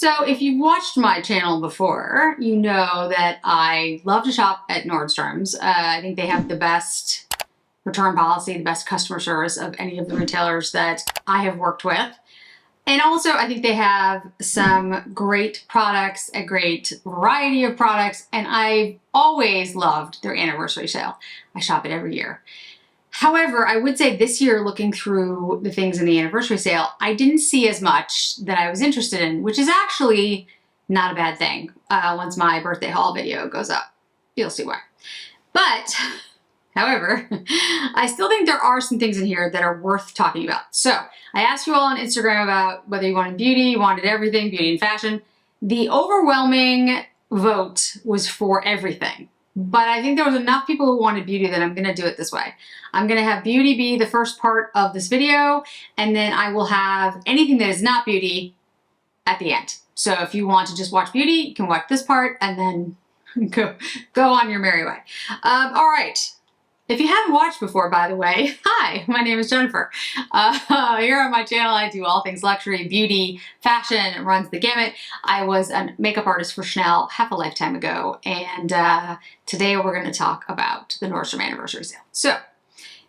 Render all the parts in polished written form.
So if you've watched my channel before, you know that I love to shop at Nordstrom's. I think they have the best return policy, the best customer service of any of the retailers that I have worked with. And also I think they have some great products, a great variety of products, and I've always loved their anniversary sale. I shop it every year. However, I would say this year, looking through the things in the anniversary sale, I didn't see as much that I was interested in, which is actually not a bad thing. Once my birthday haul video goes up, you'll see why. But, however, I still think there are some things in here that are worth talking about. So, I asked you all on Instagram about whether you wanted beauty, you wanted everything, beauty and fashion. The overwhelming vote was for everything. But I think there was enough people who wanted beauty that I'm going to do it this way. I'm going to have beauty be the first part of this video, and then I will have anything that is not beauty at the end. So if you want to just watch beauty, you can watch this part and then go on your merry way. All right. If you haven't watched before, by the way, hi, my name is Jennifer. Here on my channel, I do all things luxury, beauty, fashion, runs the gamut. I was a makeup artist for Chanel half a lifetime ago, and today we're going to talk about the Nordstrom Anniversary sale. So,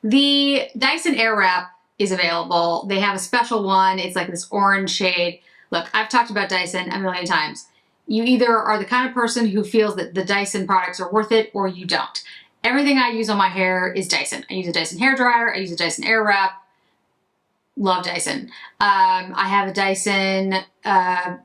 the Dyson Airwrap is available. They have a special one. It's like this orange shade. Look, I've talked about Dyson a million times. You either are the kind of person who feels that the Dyson products are worth it, or you don't. Everything I use on my hair is Dyson. I use a Dyson hairdryer. I use a Dyson Airwrap. Love Dyson. I have a Dyson fan.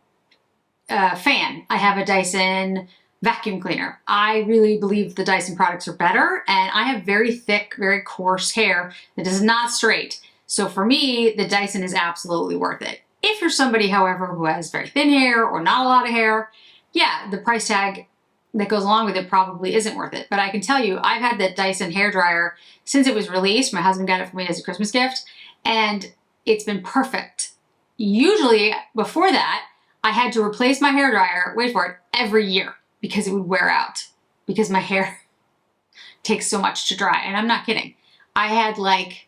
I have a Dyson vacuum cleaner. I really believe the Dyson products are better, and I have very thick, very coarse hair that is not straight. So for me, the Dyson is absolutely worth it. If you're somebody, however, who has very thin hair or not a lot of hair, yeah, the price tag that goes along with it probably isn't worth it. But I can tell you, I've had that Dyson hairdryer since it was released. My husband got it for me as a Christmas gift, and it's been perfect. Usually, before that, I had to replace my hairdryer, wait for it, every year because it would wear out because my hair takes so much to dry. And I'm not kidding. I had like,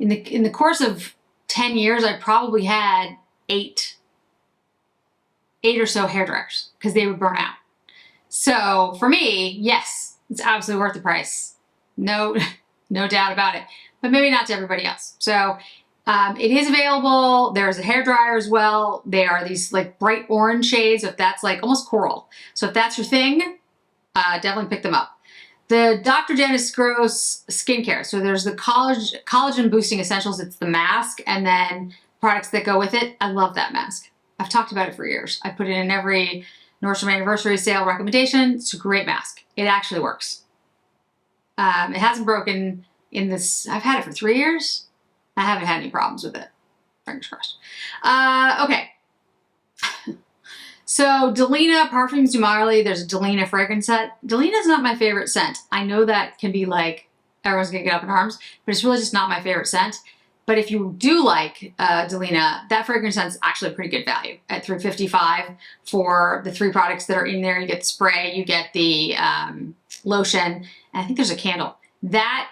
in the course of 10 years, I probably had eight or so hairdryers because they would burn out. So for me, yes, it's absolutely worth the price. No doubt about it, but maybe not to everybody else. So it is available. There's a hairdryer as well. They are these like bright orange shades, if that's like almost coral. So if that's your thing, definitely pick them up. The Dr. Dennis Gross skincare. So there's the collagen boosting essentials. It's the mask, and then products that go with it. I love that mask. I've talked about it for years. I put it in every Nordstrom Anniversary sale recommendation. It's a great mask. It actually works. It hasn't broken in this. I've had it for 3 years. I haven't had any problems with it. Fingers crossed. Okay. So Delina Parfums du Marly. There's a Delina fragrance set. Delina's not my favorite scent. I know that can be like, everyone's gonna get up in arms, but it's really just not my favorite scent. But if you do like Delina, that fragrance scent is actually a pretty good value at $3.55 for the 3 products that are in there. You get the spray, you get the lotion, and I think there's a candle. That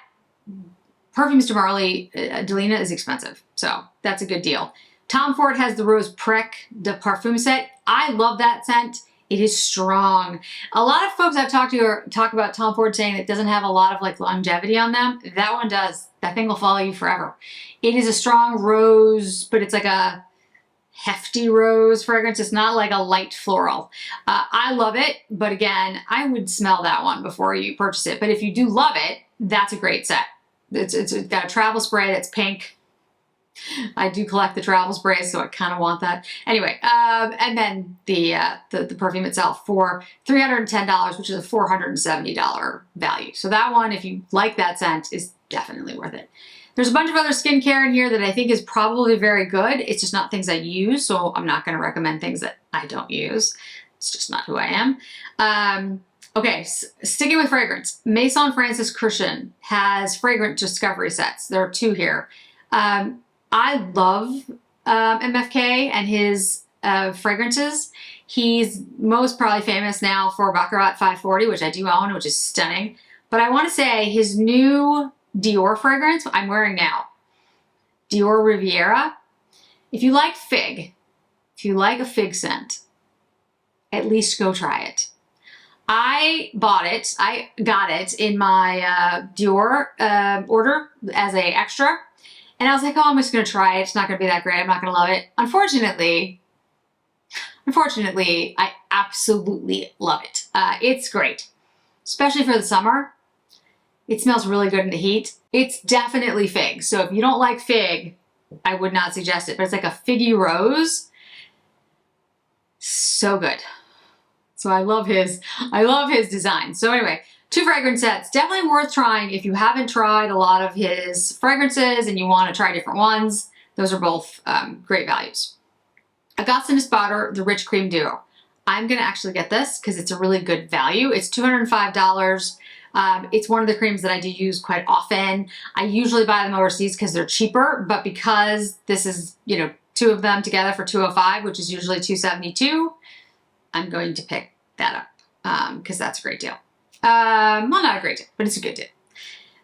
Parfums du Marly, Delina is expensive, so that's a good deal. Tom Ford has the Rose Prick de Parfum set. I love that scent. It is strong. A lot of folks I've talked to talk about Tom Ford saying it doesn't have a lot of like longevity on them. That one does. That thing will follow you forever. It is a strong rose, but it's like a hefty rose fragrance. It's not like a light floral. I love it, but again, I would smell that one before you purchase it. But if you do love it, that's a great set. It's got a travel spray that's pink. I do collect the travel sprays, so I kind of want that. Anyway, and then the perfume itself for $310, which is a $470 value. So that one, if you like that scent, is definitely worth it. There's a bunch of other skincare in here that I think is probably very good. It's just not things I use, so I'm not going to recommend things that I don't use. It's just not who I am. Okay, sticking with fragrance. Maison Francis Kurkdjian has fragrant discovery sets. There are 2 here. I love MFK and his fragrances. He's most probably famous now for Baccarat 540, which I do own, which is stunning. But I want to say his new Dior fragrance I'm wearing now, Dior Riviera. If you like fig, if you like a fig scent, at least go try it. I got it in my Dior order as a extra. And I was like, oh, I'm just going to try it. It's not going to be that great. I'm not going to love it. Unfortunately, I absolutely love it. It's great, especially for the summer. It smells really good in the heat. It's definitely fig. So if you don't like fig, I would not suggest it. But it's like a figgy rose. So good. So I love his design. So anyway, 2 fragrance sets, definitely worth trying if you haven't tried a lot of his fragrances and you want to try different ones. Those are both great values. Augusta and Espada, the Rich Cream Duo. I'm going to actually get this because it's a really good value. It's $205. It's one of the creams that I do use quite often. I usually buy them overseas because they're cheaper, but because this is, you know, 2 of them together for $205, which is usually $272, I'm going to pick that up because that's a great deal. Well, not a great deal, but it's a good deal.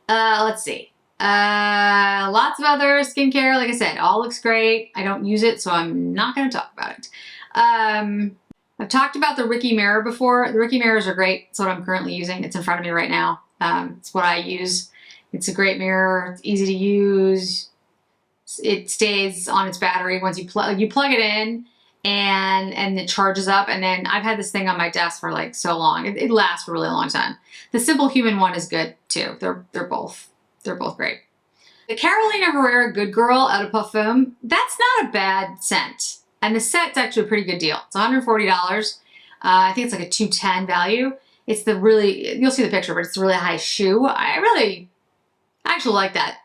Let's see. Lots of other skincare. Like I said, all looks great. I don't use it, so I'm not going to talk about it. I've talked about the Ricky mirror before. The Ricky mirrors are great. It's what I'm currently using. It's in front of me right now. It's what I use. It's a great mirror. It's easy to use. It stays on its battery once you plug it in, and it charges up. And then I've had this thing on my desk for like so long. It lasts for a really long time. The Simple Human one is good too. They're both great. The Carolina Herrera Good Girl Eau de Parfum, that's not a bad scent. And the set's actually a pretty good deal. It's $140. I think it's like a $210 value. It's the really, you'll see the picture, but it's a really high shoe. I actually like that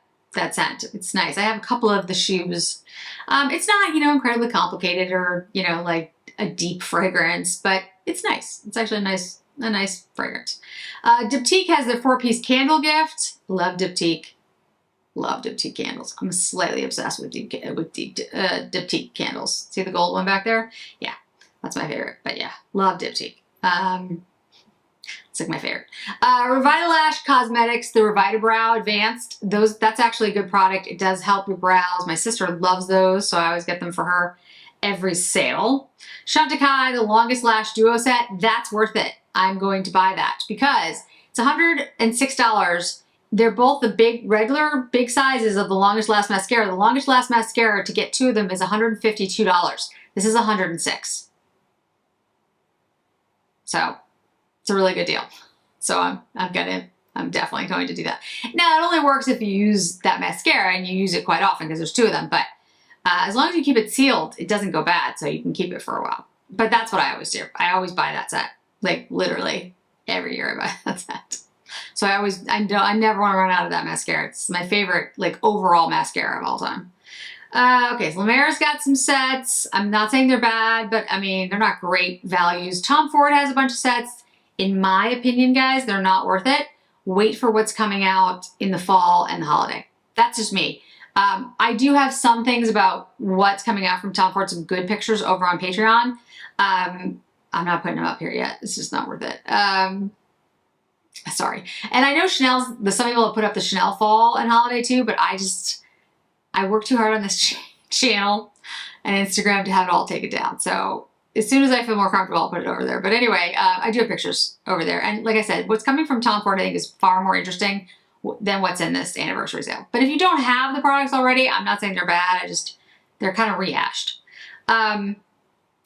scent. It's nice. I have a couple of the shoes. It's not, you know, incredibly complicated or, you know, like a deep fragrance, but it's nice. It's actually a nice fragrance. Diptyque has the 4-piece candle gift. Love Diptyque. Love Diptyque candles. I'm slightly obsessed with Diptyque candles. See the gold one back there? Yeah, that's my favorite. But yeah, love Diptyque. It's like my favorite. Revitalash Cosmetics, the Revita Advanced. That's actually a good product. It does help your brows. My sister loves those, so I always get them for her every sale. Chantecaille, the Longest Lash Duo Set. That's worth it. I'm going to buy that because it's $106. They're both the regular big sizes of the Longest Last Mascara. The Longest Last Mascara, to get 2 of them, is $152. This is $106. So it's a really good deal. So I'm definitely going to do that. Now, it only works if you use that mascara, and you use it quite often because there's 2 of them. But as long as you keep it sealed, it doesn't go bad, so you can keep it for a while. But that's what I always do. I always buy that set. Like literally every year I buy that set. So I never want to run out of that mascara. It's my favorite, like, overall mascara of all time. Okay, so La Mer's got some sets. I'm not saying they're bad, but I mean, they're not great values. Tom Ford has a bunch of sets. In my opinion, guys, they're not worth it. Wait for what's coming out in the fall and the holiday. That's just me. I do have some things about what's coming out from Tom Ford, some good pictures over on Patreon. I'm not putting them up here yet. It's just not worth it. Sorry. And I know some people have put up the Chanel fall and holiday too, but I work too hard on this channel and Instagram to have it all taken down. So as soon as I feel more comfortable, I'll put it over there. But anyway, I do have pictures over there. And like I said, what's coming from Tom Ford, I think, is far more interesting than what's in this anniversary sale. But if you don't have the products already, I'm not saying they're bad. They're kind of rehashed.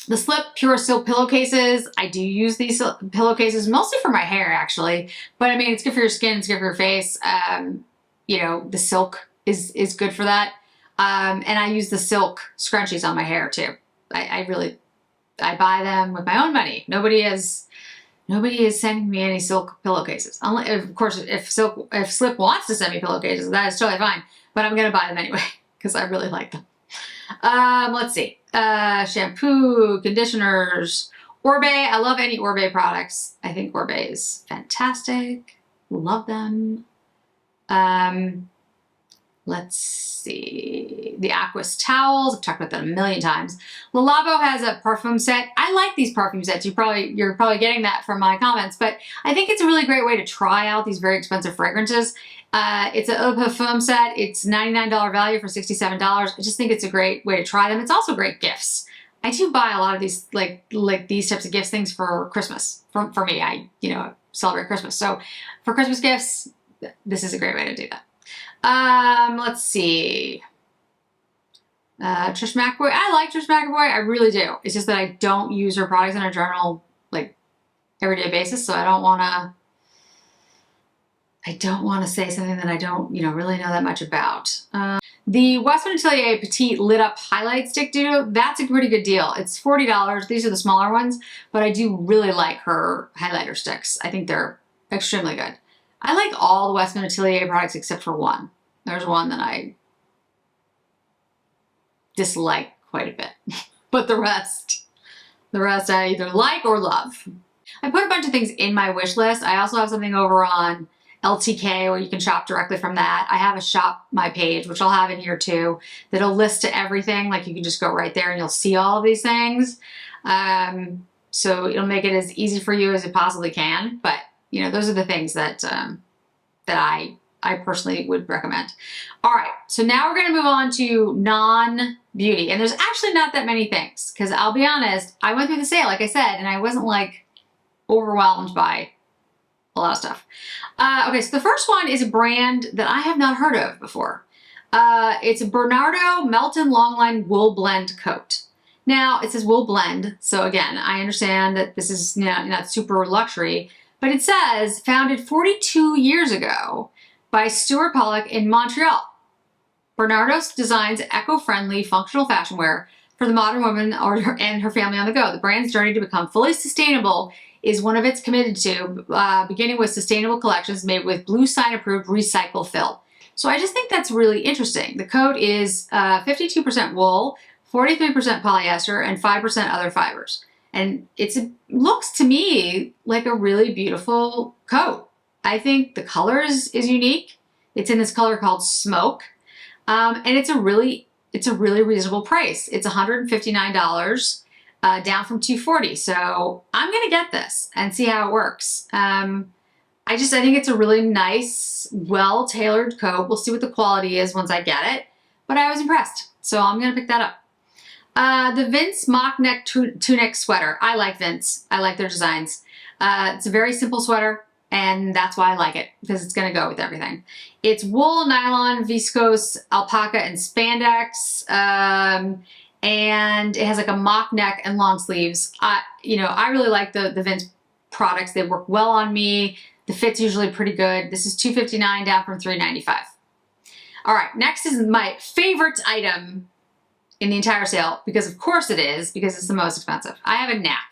The Slip Pure Silk pillowcases. I do use these pillowcases mostly for my hair, actually. But I mean, it's good for your skin. It's good for your face. You know, the silk is good for that. And I use the silk scrunchies on my hair too. I buy them with my own money. Nobody is sending me any silk pillowcases. Of course, if Slip wants to send me pillowcases, that is totally fine. But I'm gonna buy them anyway because I really like them. Let's see. Shampoo, conditioners, Orbe. I love any Orbe products. I think Orbe is fantastic. Love them. Let's see. The Aquas towels. I've talked about that a million times. Le Labo has a perfume set. I like these perfume sets. You're probably getting that from my comments, but I think it's a really great way to try out these very expensive fragrances. It's an eau de parfum set. It's $99 value for $67. I just think it's a great way to try them. It's also great gifts. I do buy a lot of these, like these types of gifts things for Christmas. For me, I, celebrate Christmas. So for Christmas gifts, this is a great way to do that. Let's see. Trish McAvoy. I like Trish McAvoy. I really do. It's just that I don't use her products on a general, like, everyday basis. So I don't want to say something that I don't, really know that much about. The Westman Atelier Petite Lit Up Highlight Stick Duo, that's a pretty good deal. It's $40. These are the smaller ones, but I do really like her highlighter sticks. I think they're extremely good. I like all the Westman Atelier products except for one. There's one that I dislike quite a bit, but the rest I either like or love. I put a bunch of things in my wish list. I also have something over on LTK where you can shop directly from that. I have a shop my page, which I'll have in here too, that'll list to everything. Like you can just go right there and you'll see all of these things. So it'll make it as easy for you as it possibly can. But those are the things that that I personally would recommend. All right, so now we're gonna move on to non-beauty. And there's actually not that many things, because I'll be honest, I went through the sale, like I said, and I wasn't like overwhelmed by a lot of stuff. Okay, so the first one is a brand that I have not heard of before. It's a Bernardo Melton Longline Wool Blend Coat. Now, it says wool blend, so again, I understand that this is not super luxury, but it says founded 42 years ago by Stuart Pollock in Montreal. Bernardo designs eco-friendly functional fashion wear for the modern woman and her family on the go. The brand's journey to become fully sustainable is one of its committed to, beginning with sustainable collections made with Blue Sign approved recycle fill. So I just think that's really interesting. The coat is 52% wool, 43% polyester, and 5% other fibers. And it looks to me like a really beautiful coat. I think the color is unique. It's in this color called Smoke. And it's a really reasonable price. It's $159, down from $240. So I'm gonna get this and see how it works. I think it's a really nice, well-tailored coat. We'll see what the quality is once I get it, but I was impressed. So I'm gonna pick that up. The Vince mock neck tunic sweater. I like Vince. I like their designs. It's a very simple sweater, and that's why I like it, because it's gonna go with everything. It's wool, nylon, viscose, alpaca, and spandex, and it has like a mock neck and long sleeves. I really like the Vince products. They work well on me. The fit's usually pretty good. This is $259, down from $395. All right, next is my favorite item in the entire sale, because of course it is, because it's the most expensive. I have a knack.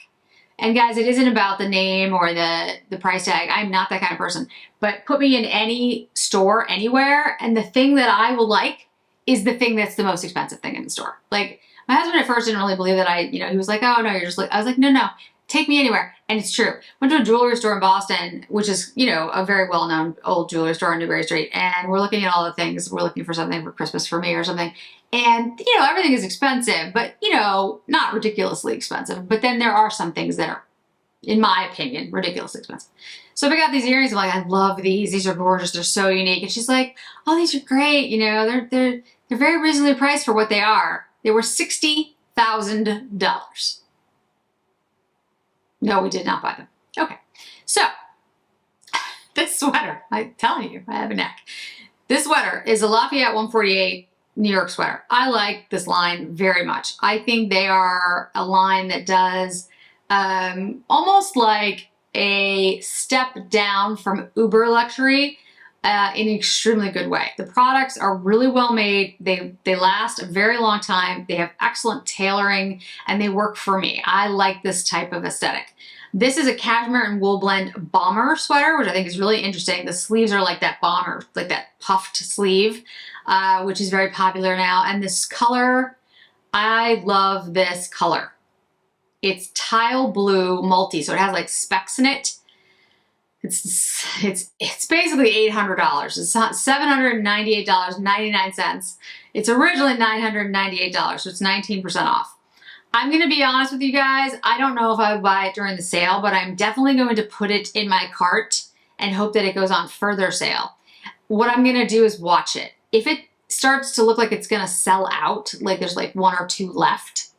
And guys, it isn't about the name or the price tag. I'm not that kind of person. But put me in any store, anywhere, and the thing that I will like is the thing that's the most expensive thing in the store. Like, my husband at first didn't really believe that he was like, oh no, you're just like, I was like, no, take me anywhere. And it's true. Went to a jewelry store in Boston, which is, a very well-known old jewelry store on Newbury Street. And we're looking at all the things. We're looking for something for Christmas for me or something. And, everything is expensive, but, not ridiculously expensive. But then there are some things that are, in my opinion, ridiculously expensive. So I picked out these earrings. I'm like, I love these. These are gorgeous. They're so unique. And she's like, oh, these are great. They're very reasonably priced for what they are. They were $60,000. No, we did not buy them. Okay. So this sweater, I'm telling you, I have a neck. This sweater is a Lafayette 148 New York sweater. I like this line very much. I think they are a line that does almost like a step down from Uber luxury in an extremely good way. The products are really well made. They last a very long time. They have excellent tailoring and they work for me. I like this type of aesthetic. This is a cashmere and wool blend bomber sweater, which I think is really interesting. The sleeves are like that bomber, like that puffed sleeve, which is very popular now. And this color, I love this color. It's tile blue multi, so it has like specks in it. It's basically $800. It's $798.99. It's originally $998, so it's 19% off. I'm gonna be honest with you guys, I don't know if I would buy it during the sale, but I'm definitely going to put it in my cart and hope that it goes on further sale. What I'm gonna do is watch it. If it starts to look like it's gonna sell out, like there's like one or two left,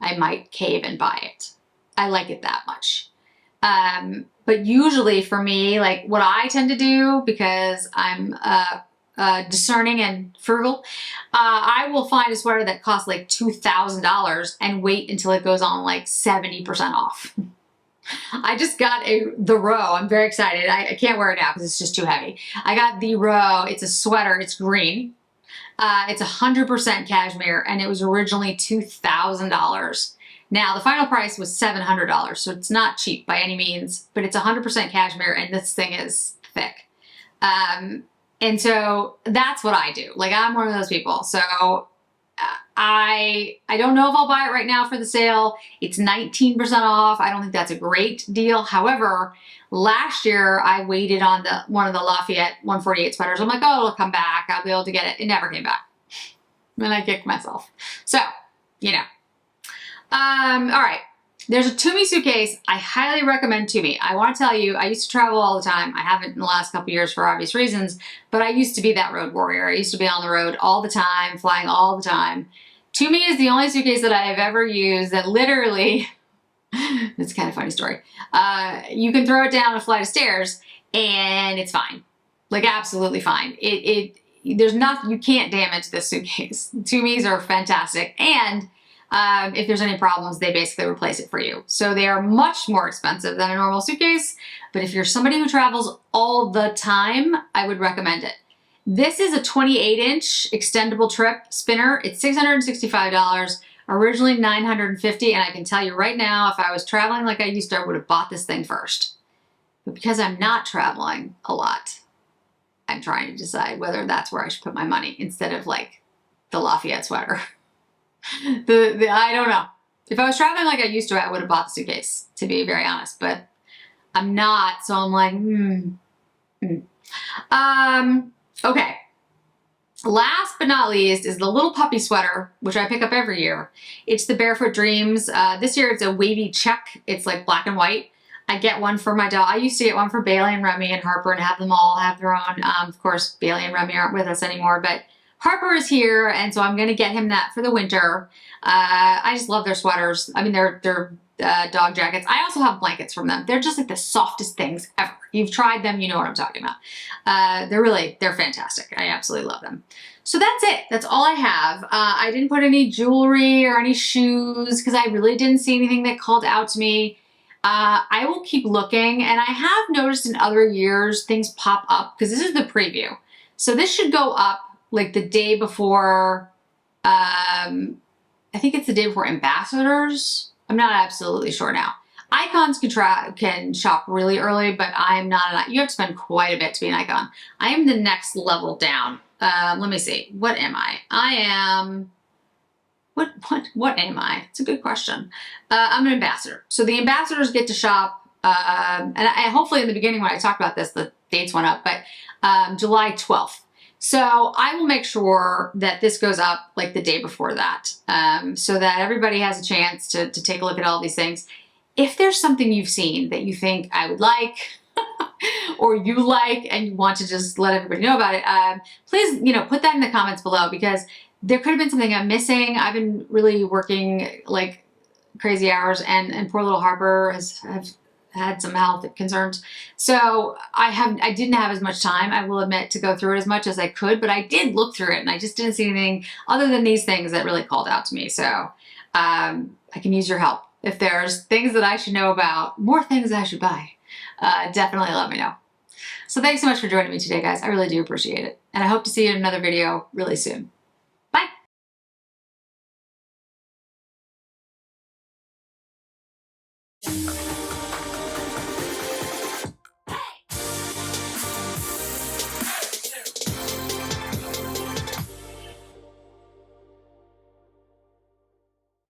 I might cave and buy it. I like it that much. But usually for me, like what I tend to do, because I'm discerning and frugal, I will find a sweater that costs like $2,000 and wait until it goes on like 70% off. I just got the Row. I'm very excited. I can't wear it now because it's just too heavy. I got the Row. It's a sweater. It's green. It's 100% cashmere, and it was originally $2,000. Now, the final price was $700, so it's not cheap by any means, but it's 100% cashmere, and this thing is thick. And so that's what I do. Like, I'm one of those people. So I don't know if I'll buy it right now for the sale. It's 19% off. I don't think that's a great deal. However, last year I waited on one of the Lafayette 148 sweaters. I'm like, oh, it'll come back. I'll be able to get it. It never came back. And I kicked myself. So, you know. All right. There's a Tumi suitcase. I highly recommend Tumi. I want to tell you, I used to travel all the time. I haven't in the last couple of years for obvious reasons, but I used to be that road warrior. I used to be on the road all the time, flying all the time. Tumi is the only suitcase that I have ever used that literally, it's kind of a funny story. You can throw it down a flight of stairs and it's fine. Like absolutely fine. There's nothing, you can't damage this suitcase. Tumis are fantastic. And if there's any problems, they basically replace it for you. So they are much more expensive than a normal suitcase, but if you're somebody who travels all the time, I would recommend it. This is a 28-inch extendable trip spinner. It's $665, originally $950, and I can tell you right now, if I was traveling like I used to, I would have bought this thing first. But because I'm not traveling a lot, I'm trying to decide whether that's where I should put my money instead of like the Lafayette sweater. I don't know. If I was traveling like I used to, I would have bought the suitcase, to be very honest, but I'm not, so I'm like, okay. Last but not least is the little puppy sweater, which I pick up every year. It's the Barefoot Dreams. This year it's a wavy check. It's like black and white. I get one for my dog. I used to get one for Bailey and Remy and Harper and have them all have their own. Of course, Bailey and Remy aren't with us anymore, but Harper is here, and so I'm going to get him that for the winter. I just love their sweaters. I mean, they're dog jackets. I also have blankets from them. They're just like the softest things ever. You've tried them, you know what I'm talking about. They're fantastic. I absolutely love them. So that's it. That's all I have. I didn't put any jewelry or any shoes because I really didn't see anything that called out to me. I will keep looking, and I have noticed in other years things pop up because this is the preview. So this should go up like the day before, I think it's the day before Ambassadors. I'm not absolutely sure now. Icons can shop really early, but I'm not you have to spend quite a bit to be an icon. I am the next level down. Let me see. What am I? I am, what am I? It's a good question. I'm an ambassador. So the ambassadors get to shop, and hopefully in the beginning when I talked about this, the dates went up, but July 12th. So I will make sure that this goes up like the day before that, so that everybody has a chance to take a look at all these things. If there's something you've seen that you think I would like, or you like, and you want to just let everybody know about it, please, put that in the comments below, because there could have been something I'm missing. I've been really working like crazy hours, and poor little Harper has had some health concerns. So I didn't have as much time, I will admit, to go through it as much as I could, but I did look through it, and I just didn't see anything other than these things that really called out to me. So I can use your help. If there's things that I should know about, more things I should buy, definitely let me know. So thanks so much for joining me today, guys. I really do appreciate it. And I hope to see you in another video really soon.